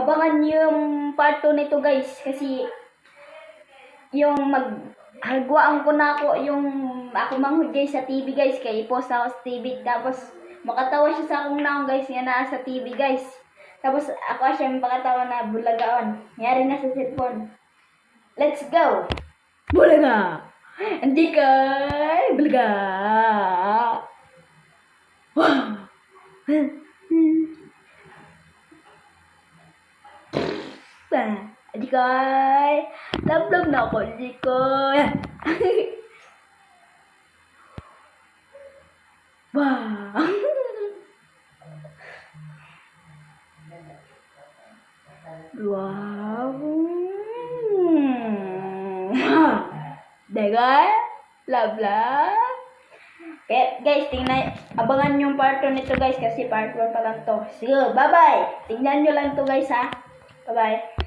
abangan nyo yung part 2 nito guys. Kasi yung maghagwaan ko na ako yung ako manghud guys sa TV guys. Kaya i-post ako sa TV. Tapos makatawa siya sa akong naong guys. Nga na sa TV guys. Tapos ako siya makatawa na bulagaon. Nyari na sa cellphone. Let's go! Bulaga! Hindi kay bulaga! Wow! Hindi kay love na ako. Hindi kay wow! Wow! Dagay, love. Kaya guys, tingnan, abangan yung part 2 nito guys kasi part 1 pa lang to. Sige, bye-bye. Tingnan nyo lang to guys ha. Bye-bye.